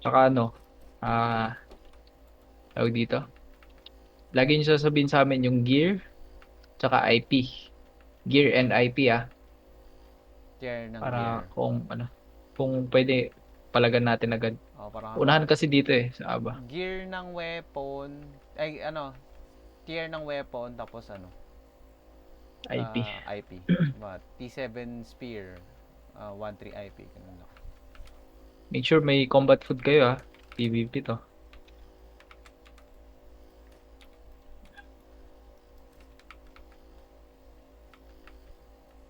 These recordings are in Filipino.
Tsaka ano, ah, tawag dito. Lagi niyo sasabihin sa amin yung gear, tsaka IP. Gear and IP Tier ng para gear. kung pwede palagan natin agad. Oh, parang ano. Unahan kasi dito sa Aba. Gear ng weapon. Ay, ano. Tier ng weapon. Tapos ano. IP. IP. Diba? T7 spear. 1-3 IP. Ganun lang. Make sure may combat food kayo PvP to.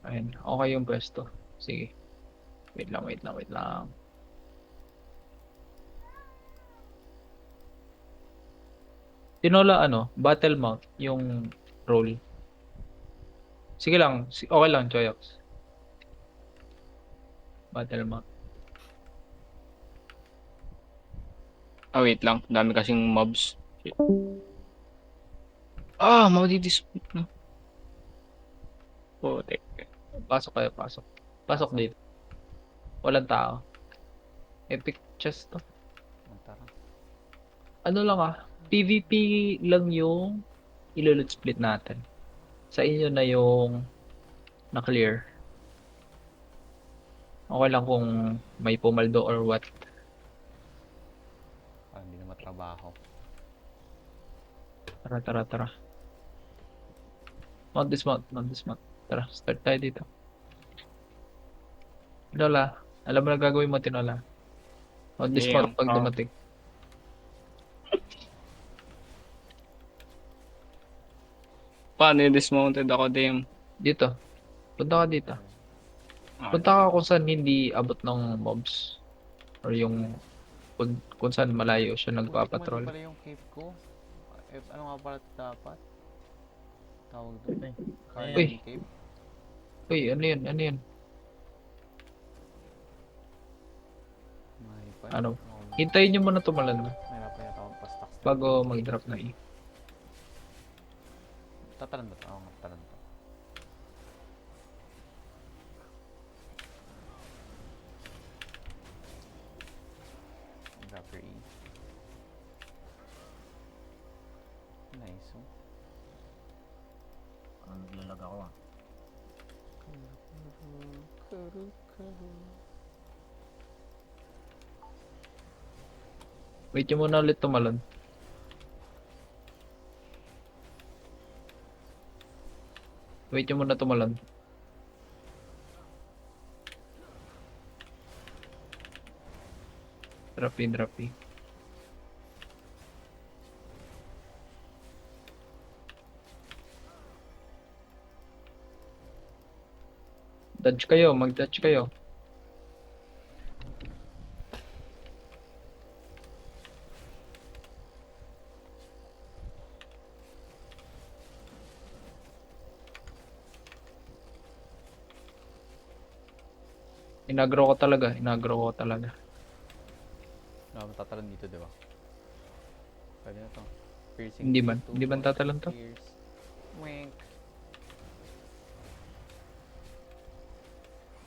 Ayun, okay yung pwesto. Sige. Wait lang, wait lang, wait lang. Tinola battle mount yung role. Sige lang, okay lang, Choyox. Battle mount. Wait lang. Dami kasing mobs. Shit. Maudidispute na. Putek. Pasok kayo, pasok. Pasok Pasok. dito. Walang tao. Epic chest to. Tara. Ano lang PvP lang yung ilulot split natin. Sa inyo na yung na-clear. Okay lang kung may pumaldo or what. Parang hindi na matrabaho. Tara, tara, tara. Mount dismount, mount dismount. Tara, start tayo dito. Tinola, alam mo na gagawin mo, Tinola. Mount dismount Damn. pag dumating. Paano yung dismounted ako, damn? Dito. Punta ka dito. Punta ka kung saan hindi abot ng mobs. Or yung kung saan malayo siya Putik, mali nagpapatrol. pala yung cape ko. Ano nga pala dapat? Tawag doon. Uy, Carving cape. uy, ano yun? Ano yun? May pa. Ano? Hintayin nyo muna tumalan Mayroon pa yata akong pa-stocks na. bago mag-drop na Tatalan ba ito? Oo nga, tatalan to. Drop your E. Nice. Parang naglalag ako Wait nyo muna ulit tumalon. Wait nyo muna tumalon. Drop in, drop in. Dodge kayo, mag-dodge kayo. Inagro ko talaga, inagro ko talaga. Matatalan dito, di ba? Pwede na to. Piercing Hindi cape, man, hindi man tatalan to. Pierce. Wink.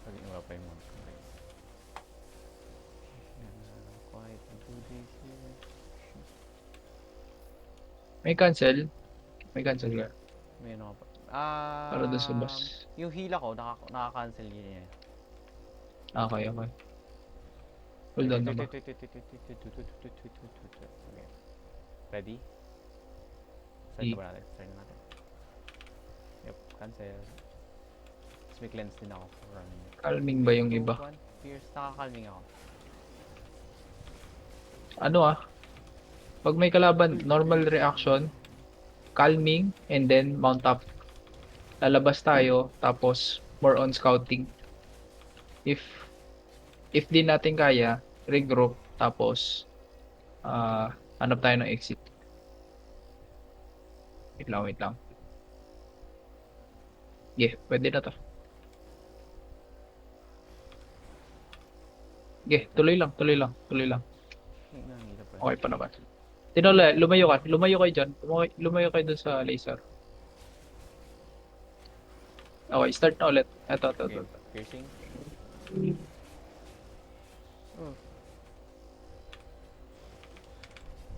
Pwede wala pa yung monk. Okay. Quite a good days here. May cancel. May cancel ka. May ano pa. Para doon sa boss. Yung heal ako, naka-cancel yun eh. Okay, okay. Hold on na ba? Okay. Ready? Start na ba natin? Start na natin. Yep, cancel. Tapos may cleanse din ako for running. Calming ba yung iba? Pierce, nakakalming ako. Ano pag may kalaban, normal reaction, calming, and then mount up. Lalabas tayo, tapos more on scouting. If di natin kaya, regroup, tapos hanap tayo ng exit. Wait lang, wait lang. Yeah, pwede na to. Yeah, tuloy lang, tuloy lang, tuloy lang. Okay pa naman. Tinola, lumayo ka. Lumayo kayo dyan. Lumayo kayo dun sa laser. Okay, start na ulit. Ito. Okay, piercing.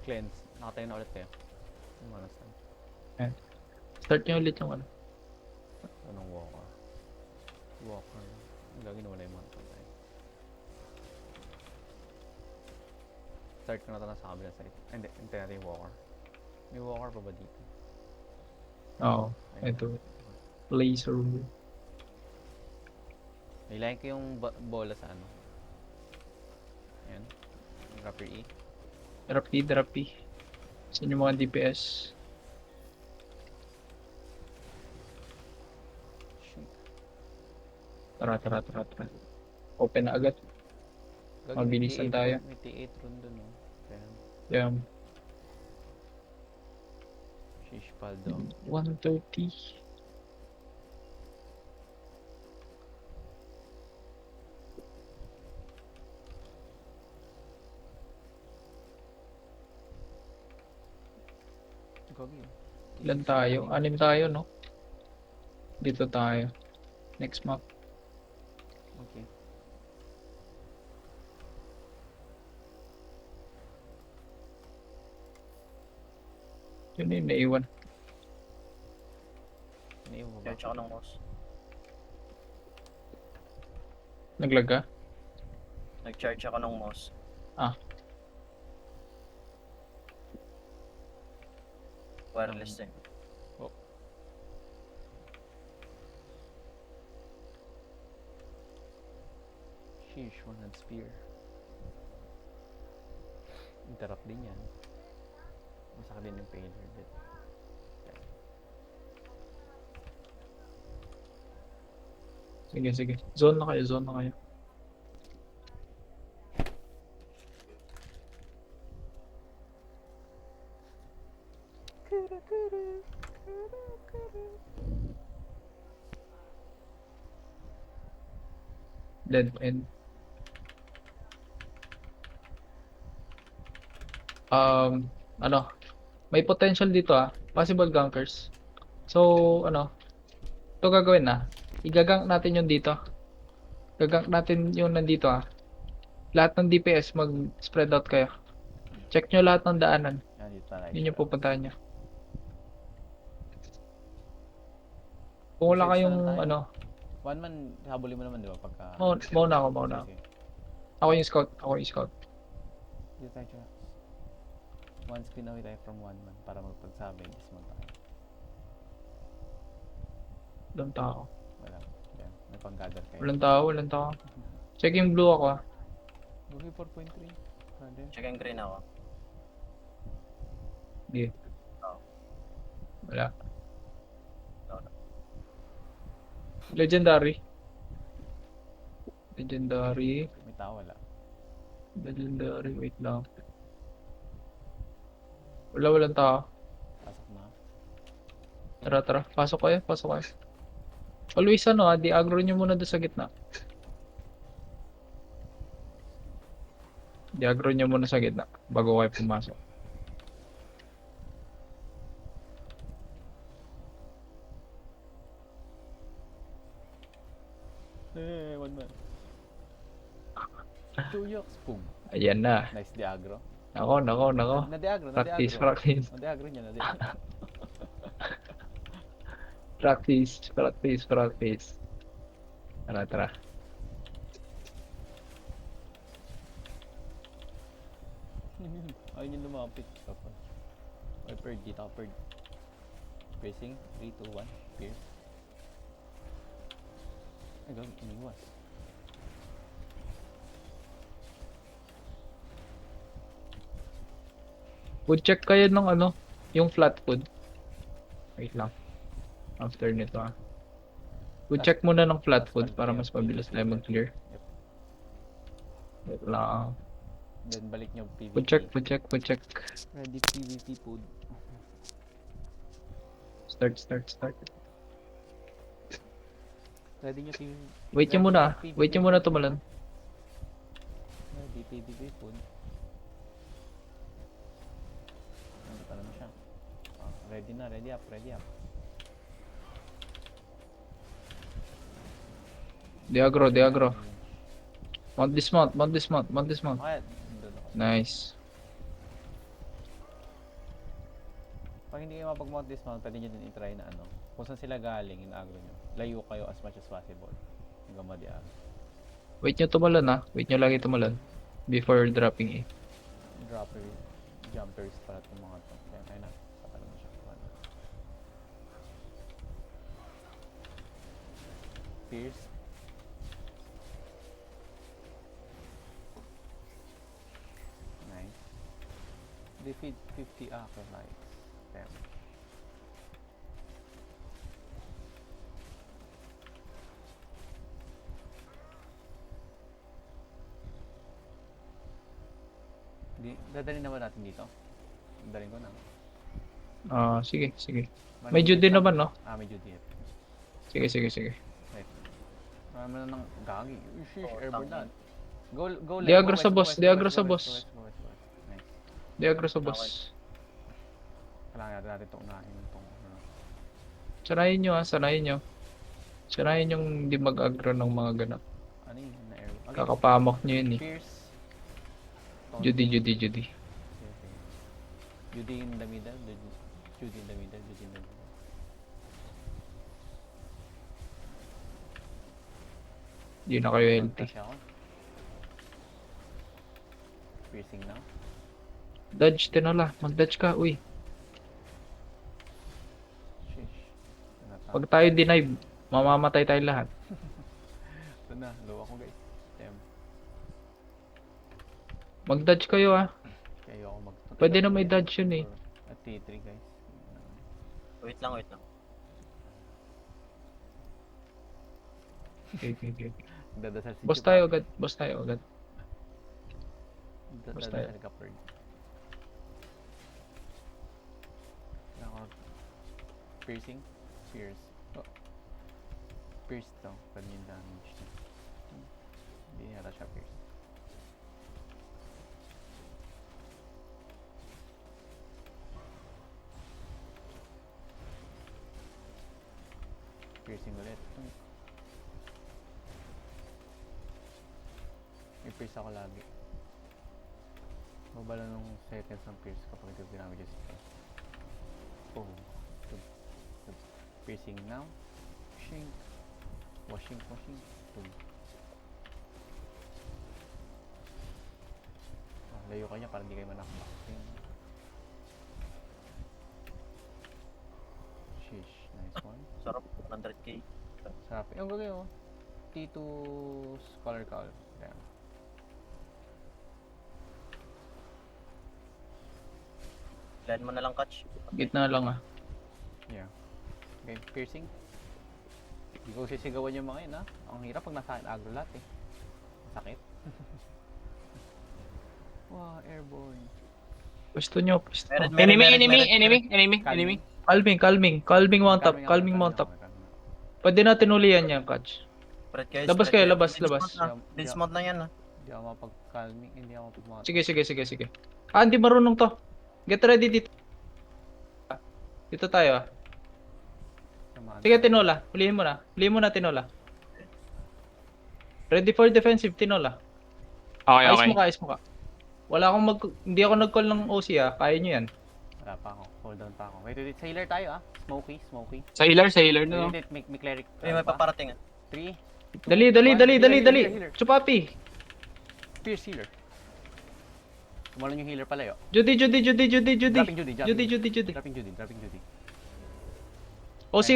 Cleanse. Nakatayo na ulit kayo. Yung mana stun. Start nyo ulit yung ano. Anong walker? Walker lang. Ang gagawin wala yung mana stun tayo. Start ko na ito na sa kabilang side. Ay, hindi. Hintayin natin yung walker. May walker pa ba dito? Oo. Ayun. Ito. Laser. Nilayan ko yung bola sa ano. Ayan. Drop your E. Therapy. Saan yung mga DPS? Shoot. Tara. Open na agad. Gagi, Mabilisan tayo. May T8 run dun, no? Ayan. Yan. Shish paldo. 130. Gagi. Ilan tayo? 6 tayo, no? Dito tayo. Next map. Okay. Yun yung naiwan. Naiwan mo ba? Search ako ng mouse. Naglaga? Nag-charge ako ng mouse. Ah. Wireless eh. Sheesh, one hand spear. Interrupt din yan. Masaka din yung failure bit. Sige. Zone na kayo. Dead end. Ano? May potential dito Possible gankers. So, ano? Ito gagawin na. Igagank natin yung dito. Gagank natin yung nandito Lahat ng DPS mag-spread out kayo. Check nyo lahat ng daanan. Yan, dito na. Yun yung pupuntahan nyo. Kung wala Defense na kayong lang tayo. ano, One man, habulin mo naman, di ba? Pagka... mauna ako. Sige. Ako yung scout. Dito tayo, Jax. One spin away tayo from one man para magpagsabi. Dismount tayo. Walang tao. Wala. Yan. May pang-gather kayo. Walang tao. Check yung blue ako Okay, 4.3. Brother. Check yung green ako. Hindi. Oh. Wala. Wala. Legendary. May tao, wala. Legendary. Wait lang. Walang tao. Pasok na. Tara. Pasok kayo. Always di-aggro nyo muna doon sa gitna. Di-aggro nyo muna sa gitna bago kayo pumasok. One man. Two yokes. Boom. Ayan na. Nice diagro. Nako. Na-diagro. Practice. Na-diagro niya, na-diagro. Practice. Tara. Ayun yung lumapit. Tapos. Toppered. Pacing. 3, 2, 1. Pierce. Ay, gawin. Iniwas. Food check kayo ng yung flat food. Wait lang. After nito Food check muna ng flat food para mas mabilis tayo mag-clear. Yep. Wait lang. Then balik nyo PvP. Food check. Ready PvP food. Start. Ready nyo PvP. Wait nyo muna tumalon. Ready PvP food. Nandito pa naman siya. Ready na, ready up. Diagro. Mount dismount. Okay, doon ako. Nice. Pag hindi kayo mapag-mount dismount, pwede nyo din i-try na ano. Kung saan sila galing, in-agro nyo. Layo kayo as much as possible. Hanggang madiag. Wait nyo tumalon ha. Wait nyo lagi tumalon. Before dropping A. Dropper, jumpers pala itong mga to. Kaya kaya na. Patalo mo siya. Ano. Pierce. Nice. Defeat 50 acolytes. Damn. Dadalhin naman natin dito. Dadalhin ko na. Sige, sige. May Judy naman, no? May Judy. Sige, sige, sige. Marami na ng gagi. Sheesh, Oh, airborne na. tama. Go left, Diagro go sa west, boss, go west, diagro go sa west, boss. go west, go west, go west. Nice. Diagro sa boss. Kailangan natin itong unahin itong ano. Sanayin nyo ha, sanayin nyo. Sanayin yung hindi mag-aggro ng mga ganap. Ano yun? Na air. Okay. Kakapamak nyo yun eh. Pierce. Judy, Judy, Judy. Okay. Judy in the middle. Judy in the middle. Judy in the middle. Hindi na kayo healthy. Kasi ako. Piercing now. Dodge, tinola. Mag-dodge ka, uy. Sheesh. Pag tayo deny, mamamatay tayo lahat. Ito na. Low ako guys. Damn. Mag-dodge kayo ha. Kaya ayoko mag... Pwede na may dodge yun eh. At T3 guys. Wait lang, wait lang. Okay, okay, okay. Dadasal si Boss Chupa. tayo agad, boss tayo agad. Boss tayo. Dadasal ka bird. Ako. Piercing? Pierce. Oh. Pierce daw. Pwede yung damage niya. Hindi yata siya pierce. Piercing ulit. May pierce ako lagi. Mabala nung seconds ng pierce kapag ito ginamit yung spell. Oh. Piercing now. Washing. Washing, washing. Boom. Layo ka niya para hindi kayo manakbak. Sheesh. Nice one. Sarap, 100k. Sarap. Yung bagay oh. T2 Scholar Call. Damn. Plan mo na lang, catch. Gitna lang ah. Yeah. Okay, piercing. Hindi ko sisigawan yung mga yun ha. Ang hirap pag nasa akin agro lahat eh. Masakit. Wow, airborne. Pwesto nyo, pwesto. Meron, Enemy. Calming mount up, calming mount up. Pwede natin ulihan yan, catch. Spread kayo, Labas spread kayo, kayo. labas, Build labas. smart na. Build smart na yan ha. Hindi ako mapag-calming, hindi ako mapag-mount. Sige, sige, sige, sige. Hindi marunong to. Get ready dito. Dito tayo ah. Sige, tinola. Hulihin mo na. Hulihin mo na, tinola. Ready for defensive, tinola. Okay, Ayos okay. mo ka, ayos mo ka. Wala akong hindi ako nag-call ng OC ah. Kaya nyo yan. Wala pa ako. Hold on pa ako. Wait, wait. Sa healer tayo ah. Smoky, smoky. Sa healer no. Wait, wait. May cleric. Ay, may paparating ah. 3. Dali. Chupapi. Pierce healer. Tumalon yung healer pala yun. Judy. Dropping Judy. Judy. Dropping Judy. OC.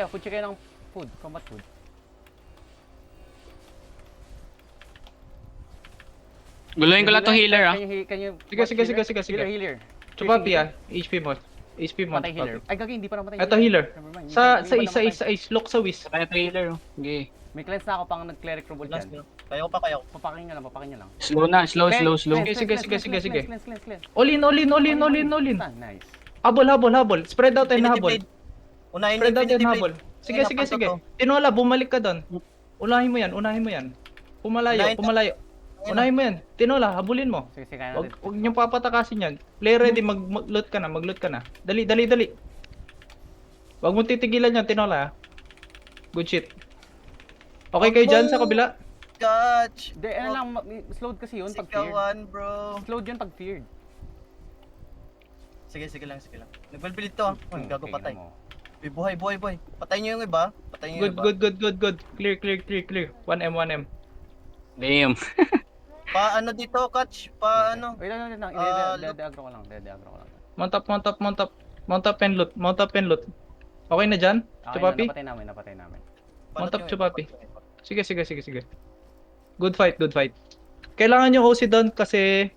Putsi kayo ng food. Combat food. Guluhin ko lang tong healer ah. Sige. Healer. Chupapi ah. HP mo. Patay healer. Ay, gagi, hindi pa namatay. Ito healer. Never mind, Sa hindi pa namatay. is. Lock sa whiz. Kaya to healer oh. Okay. May cleanse na ako pang nag-cleric robot Last dyan. na. Kaya ko pa. Papakin niya lang. Slow na, slow. Sige. Cleanse. All in. Nice. Habol. Spread out and Infinity habol. Blade. Unahin Spread out Infinity and Blade. habol. Sige. Ayun, napasok ko. Tinola, bumalik ka doon. Unahin mo yan. Pumalayo. Unahin mo yan. Tinola, habulin mo. Sige, kaya Huwag natin. niyong papatakasin yan. Play ready, mag-loot ka na. Dali. Huwag mo titigilan yan, Tinola. Good shit. Okay kayo dyan sa kabila? Catch. Hindi, ano lang, slowed kasi yun pag feared. Sikawan, bro. Slowed yun pag feared. Sige lang. Nagbilbilid to ah. Uy, gago tingnan patay. mo. Uy, buhay. Patay nyo yung iba. Good. Clear. 1M, 1M. Damn. Pa ano dito, catch? Pa ano? Wait lang. look. Dede-agro ko lang. Mount up and loot. Okay na dyan? Okay Chupapi? na, napatay namin. Mount up, Palot nyo, Chupapi. palot nyo. Sige. Good fight. Kailangan yung OC doon kasi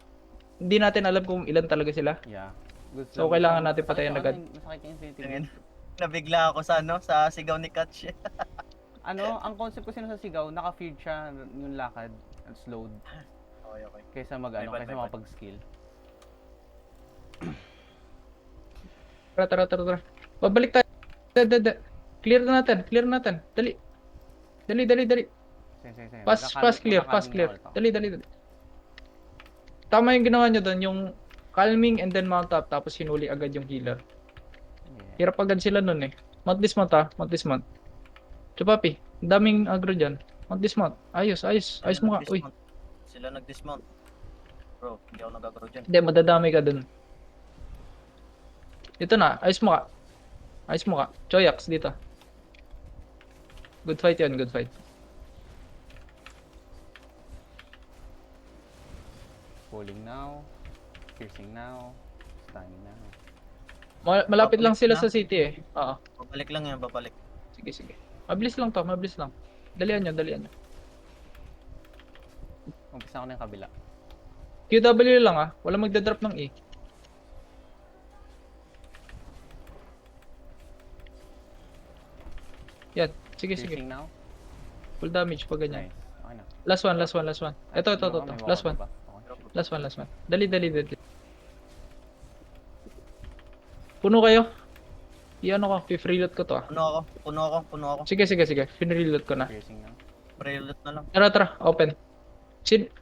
hindi natin alam kung ilan talaga sila. Yeah. Good So, kailangan natin patayin agad. Masakit yung infinity Tingin. blade. Nabigla ako sa ano, sa sigaw ni Catch. Ang concept kasi sa sigaw, naka-feed siya yung lakad at slowed Okay. kaysa May bad. makapag-skill. Tara. Babalik tayo. Clear na natin. Dali. Sige. Fast clear. Dali. Tama yung ginawa nyo doon, yung calming and then mount up, tapos hinuli agad yung healer. Yeah. Hirap agad sila nun eh. Mount dismount. Chupapi, daming agro dyan. Mount dismount. Ayos mo ka. Uy, Sila nag-dismount. Bro, hindi ako nagagaro dyan. hindi, madadami ka dun. Dito na, ayos mo ka. Choyax, dito. Good fight. Pulling now, piercing now, stunning now. Malapit lang sila na. sa city eh. Oo. Babalik lang yan, babalik. Sige. Mabilis lang. Dalian nyo. Umpisa ko na yung kabila. QW lang ah. Wala magdadrop ng E. Yan. Sige. Piercing now. Full damage pag ganyan. Nice. Okay na. Last one. Ito. May Last walk one. ba? Okay. Last one. Dali. Puno kayo. Iyan ko. Free-reload ko to ah. Puno ako. Sige. Finreload ko na. Piercing now. Preload na lang. Tara. Open.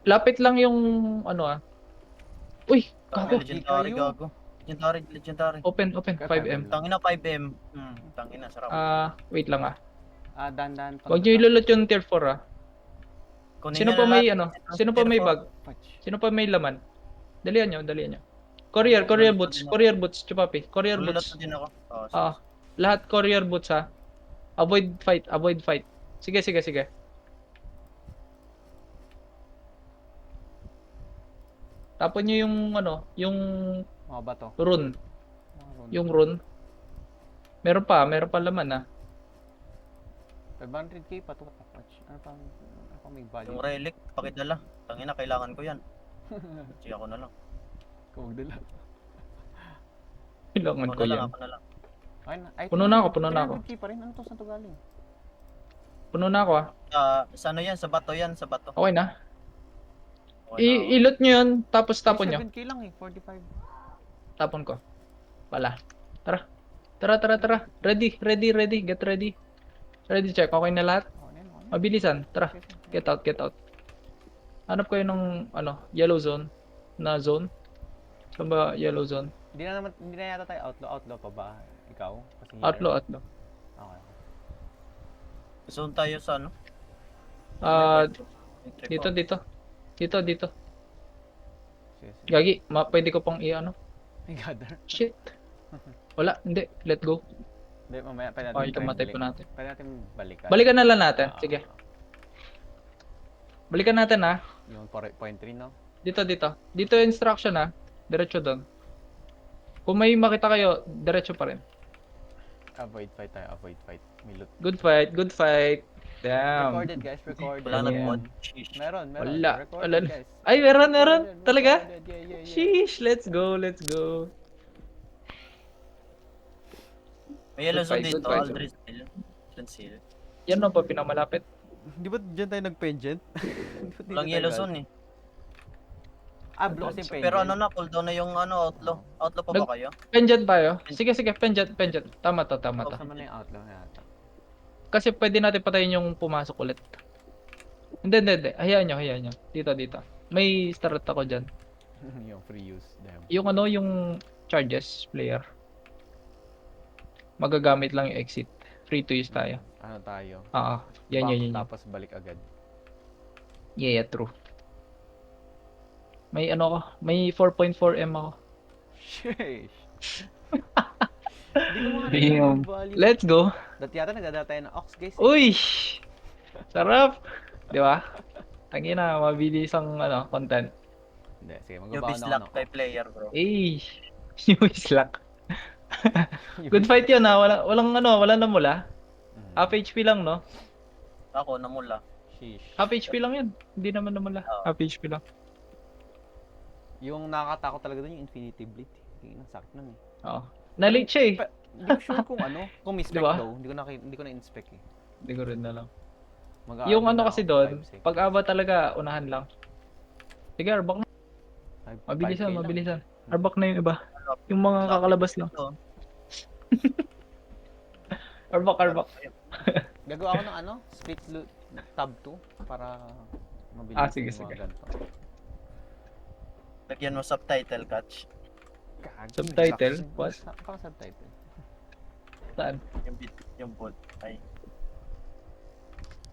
Lapit lang yung ano ah. Uy! Gago. Legendary, kayo. gago. Legendary. Open. 5M. Tangina 5M. Tangina, sarap. Wait lang ah. Dandan. Huwag nyo ilulot yung tier 4 ah. Kunin Sino na pa lang may natin. ano? Sino pa may bag? Sino pa may laman? Dalian nyo. Courier boots, Chupapi. Courier Ululot boots. na din ako. Oh, Ah, lahat courier boots ha. Avoid fight. Sige. Tapon nyo yung ano, yung Mga bato. rune. Yung rune. Meron pa laman ah. 500k pa to. Ano pang may value? yung relic, pakidala. Tangina, kailangan ko yan. Sige ako na lang. Huwag dala. Kailangan ko yan. Ako na lang. Okay na. Ay, Puno na ako. 300k pa rin. Ano to? Saan to galing? Puno na ako ah. Sa ano yan? Sa bato yan, sa bato. Okay na. Okay na ako. Ilot nyo yun, tapos tapon nyo. 7k lang eh. 45. Tapon ko. Pala. Tara. Ready. Get ready. Ready check. Okay na lahat. Okay na yun. Mabilisan. Tara. Okay. Get out. Hanap kayo ng yellow zone na zone. Saan ba yellow zone? Hindi na yata tayo outlaw pa ba? Ikaw? Kasi Outlaw. Okay. Zone tayo sa ano? Dito. Sige. Gagi, pwede ko pang i-ano. My God. Shit. Wala, hindi. Let go. Hindi, mamaya pwede natin. Okay, tumatay po natin. Pwede natin balikan. Balikan na lang natin. Sige. Balikan natin ha. Yung point 3 no? Dito. Dito yung instruction ha. Diretso doon. Kung may makita kayo, diretso pa rin. Avoid fight. May loot. Good fight. Damn. Recorded guys, recorded. Wala Yeah. nag-mod. Sheesh. Meron. Wala. Recorded guys. Ay, meron. Recorded, Talaga? recorded. Yeah. Sheesh, let's go. May yellow Good zone fight, dito, good fight. Aldris Hill. Hill. Yan no pa pinamalapit. Di ba dyan tayo nag-pengent? Walang yellow zone eh. Blue kasi yung pengent. Pero ano na, cooldown na yung outlaw. Outlaw pa ba kayo? Pendant tayo. Sige, pendant. Tama to. Focus naman na yung outlaw yata. Kasi pwede natin patayin yung pumasok ulit. Hindi. Hayaan nyo. Dito. May start ako dyan. Yung free use. Damn. Yung yung charges player. Magagamit lang yung exit. Free to use tayo. Ano tayo? Yan. Tapos balik agad. Yeah, true. May may 4.4M ako. Sheesh. Hindi ko makakita Damn. yung value. Let's go. Dati yata nagdadala tayo ng ox guys. Uy! Sarap! Di ba? Tangina, mabilis ang content. Hindi, sige, Yung magbabaon ako bislak ng kay ox. player bro. Eh, yung slack. Good fight yun ha. Walang namula. Mm. Half HP lang, no? Ako namula. Sheesh. Half HP lang yun. Hindi naman namula. Oo. Half HP lang. Yung nakakatakot talaga doon yung Infinity Blade. Tingin ang sakit nun eh. Oo. Na-late siya eh. Hindi ko sure kung kung mispec Diba? daw. Hindi ko na-inspect eh. Hindi ko rin alam. Mag-aabot Yung na kasi ako, doon, 5 seconds. pag aba talaga, unahan lang. Sige, arbak na. 5K Mabilisan, lang. mabilisan. Arbak na yung iba. Yung mga kakalabas lang. Ito. Arbak. Gagawa ako ng split loot tab 2 para mabilis Sige, yung mga sige. ganito. Lagyan mo subtitle catch. Gagi, Subtitle? may What? Parang subtitle. Saan? Yung bot. Ay.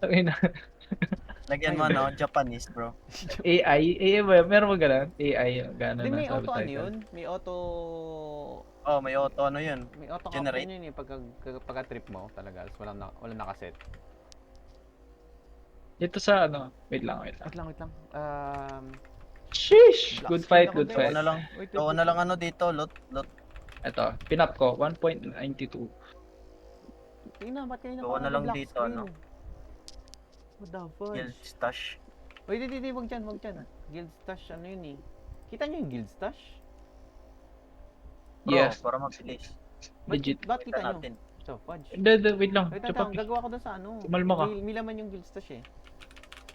Tangina. Lagyan mo Japanese bro. AI ba? Meron ba ganun? AI, gano'n Hindi, na may auto subtitle. yun? May auto... Oh, may auto yun. May auto Generate. caption yun eh. Pagka-trip mo talaga. Tapos walang nakaset. Dito sa wait lang. Wait lang. Sheesh! Black Good screen fight, ako good din. Gawa fight. na lang. Wait, Gawa na lang dito. Lot. Ito, pinap ko, 1.92. Tingnan, ba't kanina Gawa pa na lang black dito, screen? What the Guild fudge? stash. Wait, hindi, wag dyan. Guild stash, ano yun eh. Kita nyo yung guild stash? Bro, Yes, para mabilis. legit. Ba't kita Kita nyo? natin. So, fudge. Hindi, wait lang. Wait, Chapapi. gagawa ko doon sa Kumalma ka. May laman yung guild stash eh.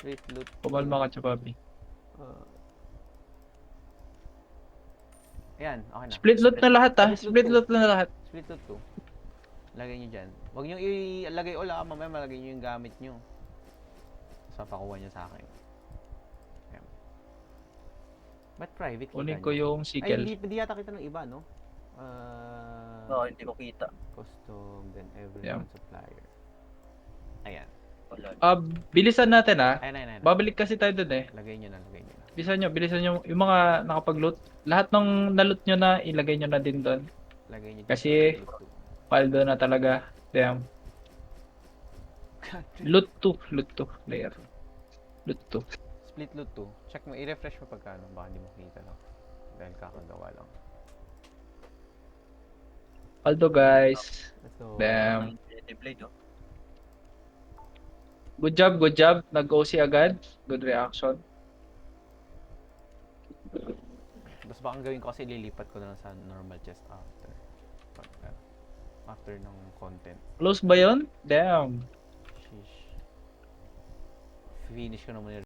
Wait, loot. Pumalma ka, Chapapi. Ayan, okay na. Split loot na lahat ha. Split Split loot loot na lahat. Split loot 2. Lagay nyo dyan. Huwag nyo ilagay ula, mamaya malagay nyo yung gamit nyo. So, pakuha nyo sa akin. Ayan. Ba't private kita Kunin ko nyo? yung Ay, sickle. hindi yata kita ng iba, no? Oo, hindi ko kita. Custom, then every Yeah. supplier. Ayan. Wala. Bilisan natin ha. Ayan. Babalik kasi tayo dun eh. Lagay nyo na. Bilisan nyo. Yung mga nakapag-loot. Lahat ng na-loot nyo na, ilagay nyo na din doon. Lagay nyo dyan Kasi- sa loot Paldo na talaga. Damn. 2. Loot 2 player. Loot 2. Split loot 2. Check mo, i-refresh mo pagkano. Baka hindi mo kita lang. Dahil kakagawa lang. Paldo guys. Let's go. Damn. Infinity Blade, oh. Good job. Nag-OC agad. Good reaction. Basta baka ang gawin ko kasi lilipat ko na lang sa normal chest after. After ng content. Close ba yun? Damn. Sheesh. Finish ko na muna